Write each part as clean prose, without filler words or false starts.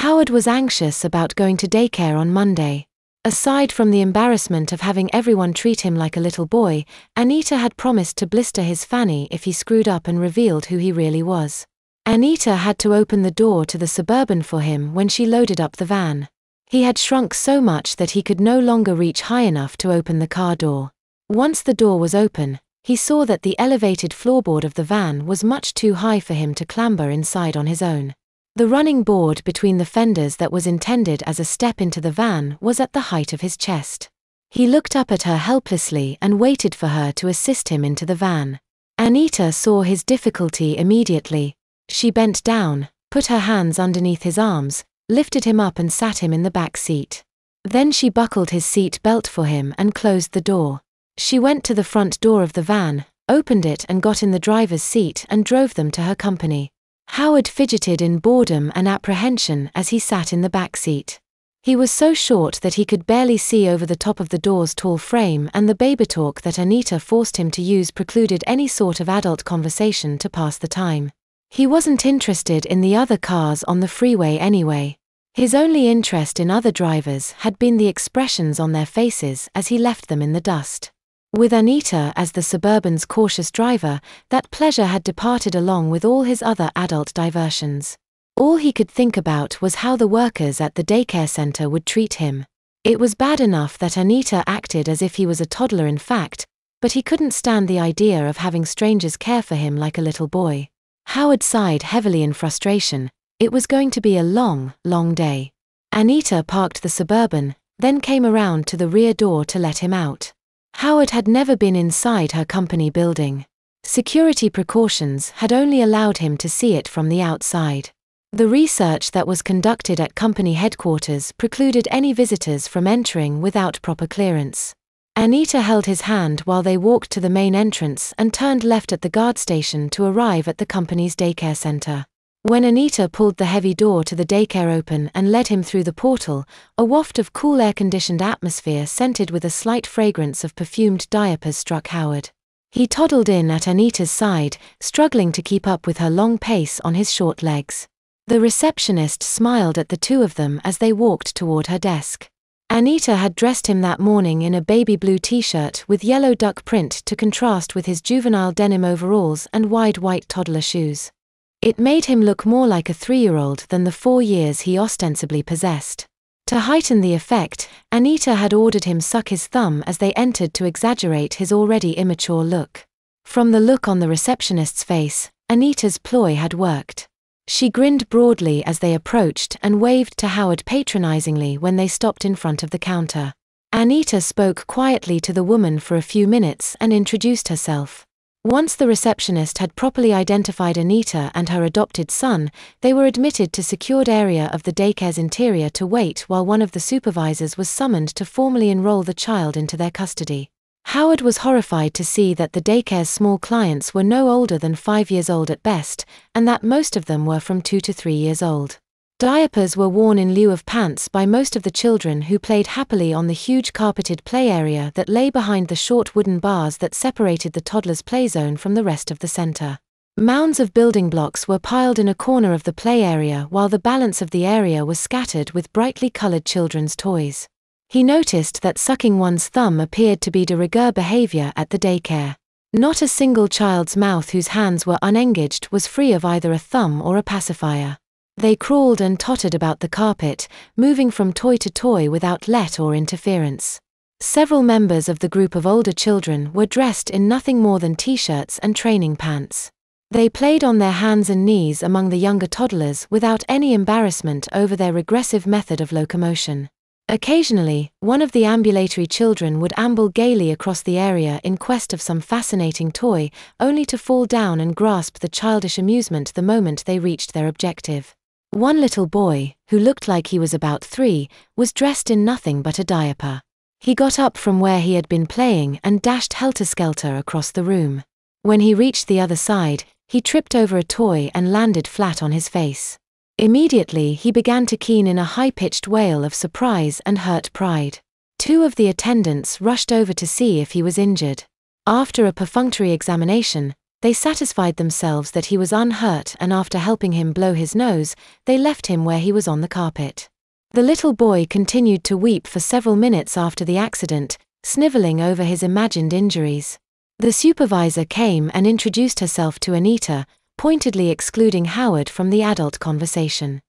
Howard was anxious about going to daycare on Monday. Aside from the embarrassment of having everyone treat him like a little boy, Anita had promised to blister his fanny if he screwed up and revealed who he really was. Anita had to open the door to the Suburban for him when she loaded up the van. He had shrunk so much that he could no longer reach high enough to open the car door. Once the door was open, he saw that the elevated floorboard of the van was much too high for him to clamber inside on his own. The running board between the fenders that was intended as a step into the van was at the height of his chest. He looked up at her helplessly and waited for her to assist him into the van. Anita saw his difficulty immediately. She bent down, put her hands underneath his arms, lifted him up and sat him in the back seat. Then she buckled his seat belt for him and closed the door. She went to the front door of the van, opened it and got in the driver's seat and drove them to her company. Howard fidgeted in boredom and apprehension as he sat in the back seat. He was so short that he could barely see over the top of the door's tall frame, and the baby talk that Anita forced him to use precluded any sort of adult conversation to pass the time. He wasn't interested in the other cars on the freeway anyway. His only interest in other drivers had been the expressions on their faces as he left them in the dust. With Anita as the Suburban's cautious driver, that pleasure had departed along with all his other adult diversions. All he could think about was how the workers at the daycare center would treat him. It was bad enough that Anita acted as if he was a toddler in fact, but he couldn't stand the idea of having strangers care for him like a little boy. Howard sighed heavily in frustration. It was going to be a long, long day. Anita parked the Suburban, then came around to the rear door to let him out. Howard had never been inside her company building. Security precautions had only allowed him to see it from the outside. The research that was conducted at company headquarters precluded any visitors from entering without proper clearance. Anita held his hand while they walked to the main entrance and turned left at the guard station to arrive at the company's daycare center. When Anita pulled the heavy door to the daycare open and led him through the portal, a waft of cool air-conditioned atmosphere scented with a slight fragrance of perfumed diapers struck Howard. He toddled in at Anita's side, struggling to keep up with her long pace on his short legs. The receptionist smiled at the two of them as they walked toward her desk. Anita had dressed him that morning in a baby blue t-shirt with yellow duck print to contrast with his juvenile denim overalls and wide white toddler shoes. It made him look more like a 3-year-old than the 4 years he ostensibly possessed. To heighten the effect, Anita had ordered him suck his thumb as they entered to exaggerate his already immature look. From the look on the receptionist's face, Anita's ploy had worked. She grinned broadly as they approached and waved to Howard patronizingly when they stopped in front of the counter. Anita spoke quietly to the woman for a few minutes and introduced herself. Once the receptionist had properly identified Anita and her adopted son, they were admitted to secured area of the daycare's interior to wait while one of the supervisors was summoned to formally enroll the child into their custody. Howard was horrified to see that the daycare's small clients were no older than 5 years old at best, and that most of them were from 2 to 3 years old. Diapers were worn in lieu of pants by most of the children, who played happily on the huge carpeted play area that lay behind the short wooden bars that separated the toddler's play zone from the rest of the center. Mounds of building blocks were piled in a corner of the play area while the balance of the area was scattered with brightly colored children's toys. He noticed that sucking one's thumb appeared to be de rigueur behavior at the daycare. Not a single child's mouth whose hands were unengaged was free of either a thumb or a pacifier. They crawled and tottered about the carpet, moving from toy to toy without let or interference. Several members of the group of older children were dressed in nothing more than t-shirts and training pants. They played on their hands and knees among the younger toddlers without any embarrassment over their regressive method of locomotion. Occasionally, one of the ambulatory children would amble gaily across the area in quest of some fascinating toy, only to fall down and grasp the childish amusement the moment they reached their objective. One little boy, who looked like he was about 3, was dressed in nothing but a diaper. He got up from where he had been playing and dashed helter-skelter across the room. When he reached the other side, he tripped over a toy and landed flat on his face. Immediately he began to keen in a high-pitched wail of surprise and hurt pride. 2 of the attendants rushed over to see if he was injured. After a perfunctory examination, They satisfied themselves that he was unhurt, and after helping him blow his nose, they left him where he was on the carpet. The little boy continued to weep for several minutes after the accident, sniveling over his imagined injuries. The supervisor came and introduced herself to Anita, pointedly excluding Howard from the adult conversation.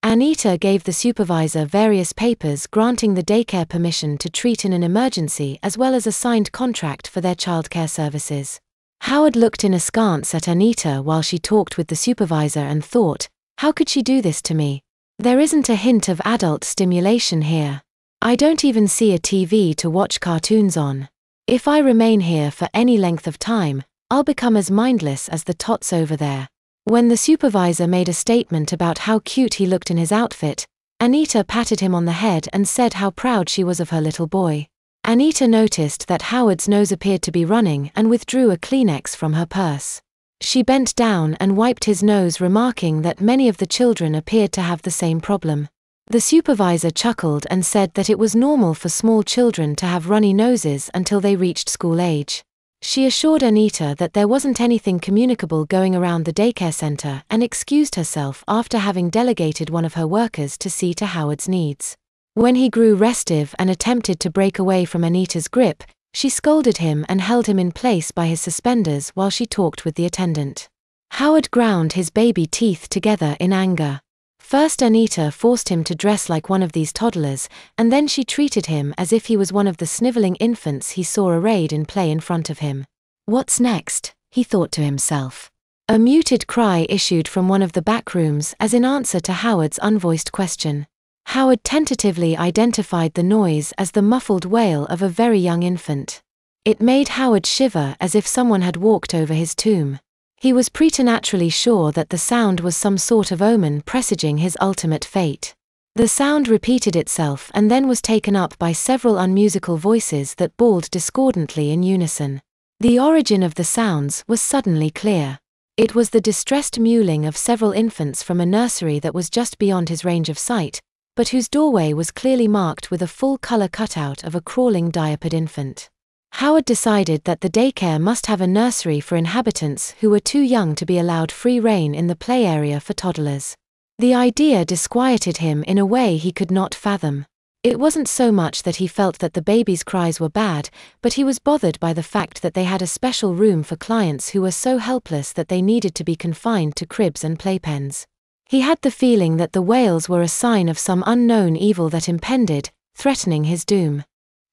Anita gave the supervisor various papers granting the daycare permission to treat in an emergency as well as a signed contract for their childcare services. Howard looked in askance at Anita while she talked with the supervisor and thought, "How could she do this to me? There isn't a hint of adult stimulation here. I don't even see a TV to watch cartoons on. If I remain here for any length of time, I'll become as mindless as the tots over there." When the supervisor made a statement about how cute he looked in his outfit, Anita patted him on the head and said how proud she was of her little boy. Anita noticed that Howard's nose appeared to be running and withdrew a Kleenex from her purse. She bent down and wiped his nose, remarking that many of the children appeared to have the same problem. The supervisor chuckled and said that it was normal for small children to have runny noses until they reached school age. She assured Anita that there wasn't anything communicable going around the daycare center and excused herself after having delegated one of her workers to see to Howard's needs. When he grew restive and attempted to break away from Anita's grip, she scolded him and held him in place by his suspenders while she talked with the attendant. Howard ground his baby teeth together in anger. First, Anita forced him to dress like one of these toddlers, and then she treated him as if he was one of the sniveling infants he saw arrayed in play in front of him. "What's next?" he thought to himself. A muted cry issued from one of the back rooms as in answer to Howard's unvoiced question. Howard tentatively identified the noise as the muffled wail of a very young infant. It made Howard shiver as if someone had walked over his tomb. He was preternaturally sure that the sound was some sort of omen presaging his ultimate fate. The sound repeated itself and then was taken up by several unmusical voices that bawled discordantly in unison. The origin of the sounds was suddenly clear. It was the distressed mewling of several infants from a nursery that was just beyond his range of sight, but whose doorway was clearly marked with a full-color cutout of a crawling diapered infant. Howard decided that the daycare must have a nursery for inhabitants who were too young to be allowed free rein in the play area for toddlers. The idea disquieted him in a way he could not fathom. It wasn't so much that he felt that the baby's cries were bad, but he was bothered by the fact that they had a special room for clients who were so helpless that they needed to be confined to cribs and playpens. He had the feeling that the wails were a sign of some unknown evil that impended, threatening his doom.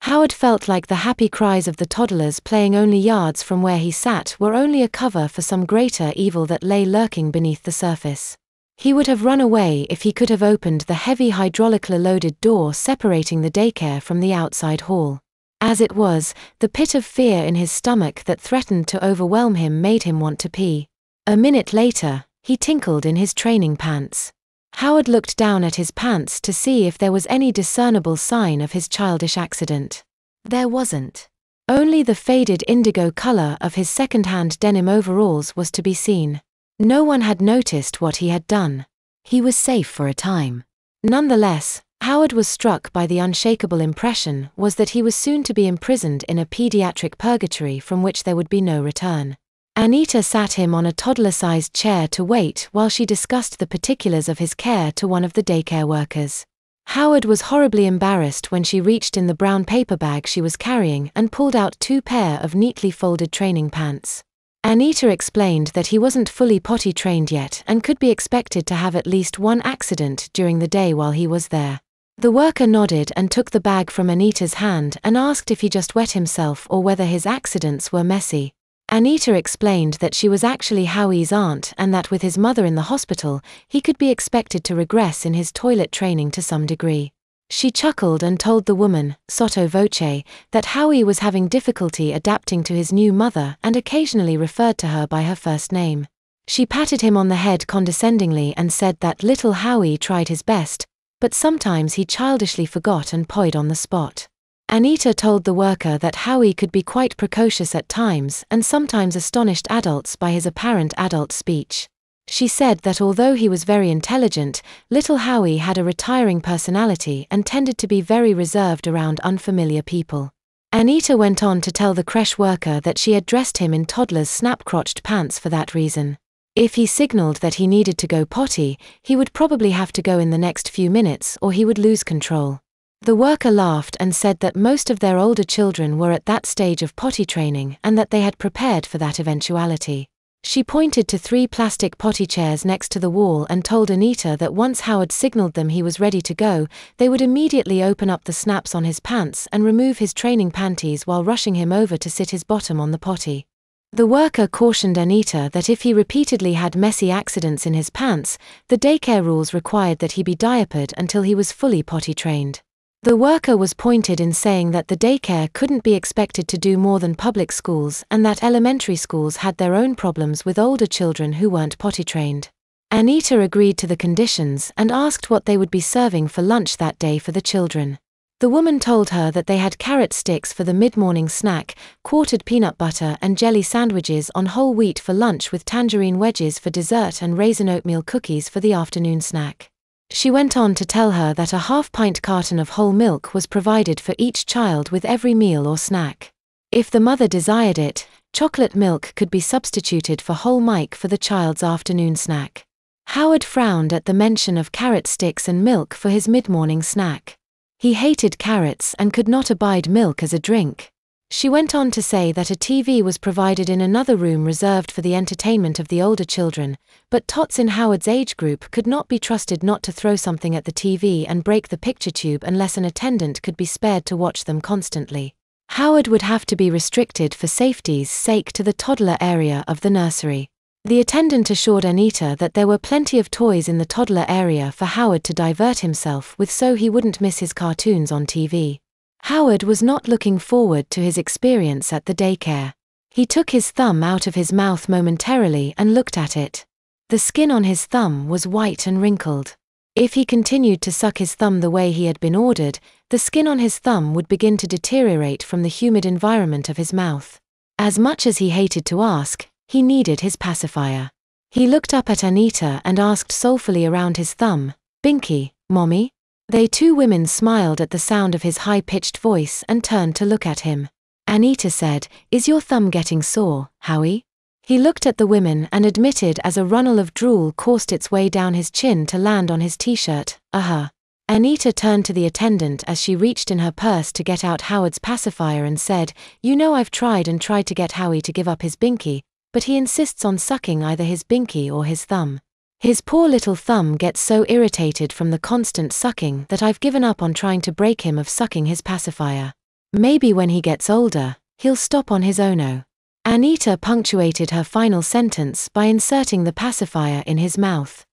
Howard felt like the happy cries of the toddlers playing only yards from where he sat were only a cover for some greater evil that lay lurking beneath the surface. He would have run away if he could have opened the heavy hydraulically loaded door separating the daycare from the outside hall. As it was, the pit of fear in his stomach that threatened to overwhelm him made him want to pee. A minute later, he tinkled in his training pants. Howard looked down at his pants to see if there was any discernible sign of his childish accident. There wasn't. Only the faded indigo color of his second-hand denim overalls was to be seen. No one had noticed what he had done. He was safe for a time. Nonetheless, Howard was struck by the unshakable impression was that he was soon to be imprisoned in a pediatric purgatory from which there would be no return. Anita sat him on a toddler-sized chair to wait while she discussed the particulars of his care to one of the daycare workers. Howard was horribly embarrassed when she reached in the brown paper bag she was carrying and pulled out 2 pairs of neatly folded training pants. Anita explained that he wasn't fully potty trained yet and could be expected to have at least one accident during the day while he was there. The worker nodded and took the bag from Anita's hand and asked if he just wet himself or whether his accidents were messy. Anita explained that she was actually Howie's aunt and that with his mother in the hospital, he could be expected to regress in his toilet training to some degree. She chuckled and told the woman, sotto voce, that Howie was having difficulty adapting to his new mother and occasionally referred to her by her first name. She patted him on the head condescendingly and said that little Howie tried his best, but sometimes he childishly forgot and poyed on the spot. Anita told the worker that Howie could be quite precocious at times and sometimes astonished adults by his apparent adult speech. She said that although he was very intelligent, little Howie had a retiring personality and tended to be very reserved around unfamiliar people. Anita went on to tell the creche worker that she had dressed him in toddler's snap-crotched pants for that reason. If he signaled that he needed to go potty, he would probably have to go in the next few minutes or he would lose control. The worker laughed and said that most of their older children were at that stage of potty training and that they had prepared for that eventuality. She pointed to 3 plastic potty chairs next to the wall and told Anita that once Howard signaled them he was ready to go, they would immediately open up the snaps on his pants and remove his training panties while rushing him over to sit his bottom on the potty. The worker cautioned Anita that if he repeatedly had messy accidents in his pants, the daycare rules required that he be diapered until he was fully potty trained. The worker was pointed in saying that the daycare couldn't be expected to do more than public schools and that elementary schools had their own problems with older children who weren't potty trained. Anita agreed to the conditions and asked what they would be serving for lunch that day for the children. The woman told her that they had carrot sticks for the mid-morning snack, quartered peanut butter and jelly sandwiches on whole wheat for lunch with tangerine wedges for dessert and raisin oatmeal cookies for the afternoon snack. She went on to tell her that a half-pint carton of whole milk was provided for each child with every meal or snack. If the mother desired it, chocolate milk could be substituted for whole milk for the child's afternoon snack. Howard frowned at the mention of carrot sticks and milk for his mid-morning snack. He hated carrots and could not abide milk as a drink. She went on to say that a TV was provided in another room reserved for the entertainment of the older children, but tots in Howard's age group could not be trusted not to throw something at the TV and break the picture tube unless an attendant could be spared to watch them constantly. Howard would have to be restricted for safety's sake to the toddler area of the nursery. The attendant assured Anita that there were plenty of toys in the toddler area for Howard to divert himself with so he wouldn't miss his cartoons on TV. Howard was not looking forward to his experience at the daycare. He took his thumb out of his mouth momentarily and looked at it. The skin on his thumb was white and wrinkled. If he continued to suck his thumb the way he had been ordered, the skin on his thumb would begin to deteriorate from the humid environment of his mouth. As much as he hated to ask, he needed his pacifier. He looked up at Anita and asked soulfully around his thumb, "Binky, Mommy?" They 2 women smiled at the sound of his high-pitched voice and turned to look at him. Anita said, "Is your thumb getting sore, Howie?" He looked at the women and admitted as a runnel of drool coursed its way down his chin to land on his t-shirt, "Uh-huh." Anita turned to the attendant as she reached in her purse to get out Howard's pacifier and said, "You know I've tried to get Howie to give up his binky, but he insists on sucking either his binky or his thumb. His poor little thumb gets so irritated from the constant sucking that I've given up on trying to break him of sucking his pacifier. Maybe when he gets older, he'll stop on his own." Anita punctuated her final sentence by inserting the pacifier in his mouth.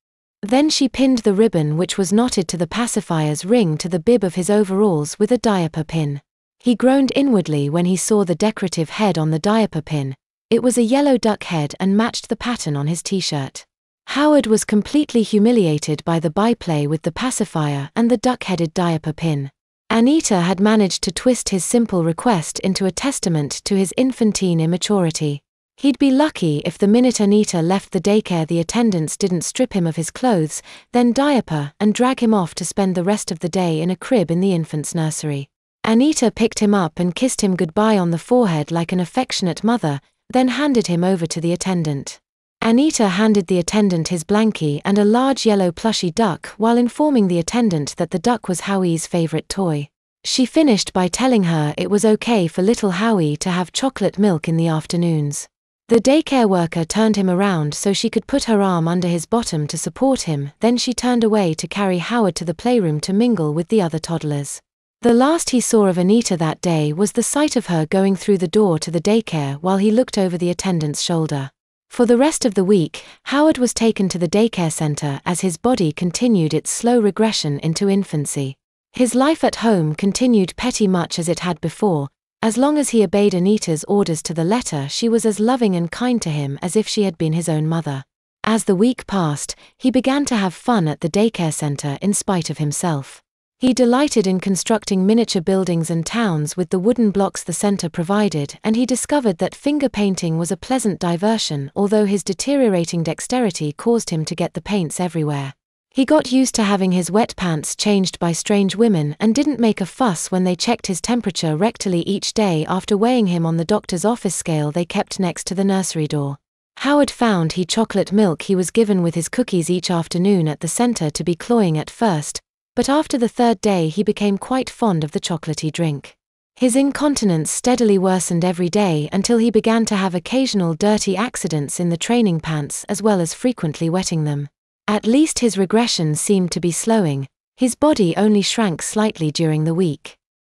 Then she pinned the ribbon which was knotted to the pacifier's ring to the bib of his overalls with a diaper pin. He groaned inwardly when he saw the decorative head on the diaper pin. It was a yellow duck head and matched the pattern on his t-shirt. Howard was completely humiliated by the byplay with the pacifier and the duck-headed diaper pin. Anita had managed to twist his simple request into a testament to his infantine immaturity. He'd be lucky if the minute Anita left the daycare the attendants didn't strip him of his clothes, then diaper and drag him off to spend the rest of the day in a crib in the infant's nursery. Anita picked him up and kissed him goodbye on the forehead like an affectionate mother, then handed him over to the attendant. Anita handed the attendant his blankie and a large yellow plushy duck while informing the attendant that the duck was Howie's favorite toy. She finished by telling her it was okay for little Howie to have chocolate milk in the afternoons. The daycare worker turned him around so she could put her arm under his bottom to support him, then she turned away to carry Howard to the playroom to mingle with the other toddlers. The last he saw of Anita that day was the sight of her going through the door to the daycare while he looked over the attendant's shoulder. For the rest of the week, Howard was taken to the daycare center as his body continued its slow regression into infancy. His life at home continued pretty much as it had before. As long as he obeyed Anita's orders to the letter, she was as loving and kind to him as if she had been his own mother. As the week passed, he began to have fun at the daycare center in spite of himself. He delighted in constructing miniature buildings and towns with the wooden blocks the center provided, and he discovered that finger painting was a pleasant diversion, although his deteriorating dexterity caused him to get the paints everywhere. He got used to having his wet pants changed by strange women and didn't make a fuss when they checked his temperature rectally each day after weighing him on the doctor's office scale they kept next to the nursery door. Howard found chocolate milk he was given with his cookies each afternoon at the center to be cloying at first, but after the third day he became quite fond of the chocolatey drink. His incontinence steadily worsened every day until he began to have occasional dirty accidents in the training pants as well as frequently wetting them. At least his regression seemed to be slowing. His body only shrank slightly during the week.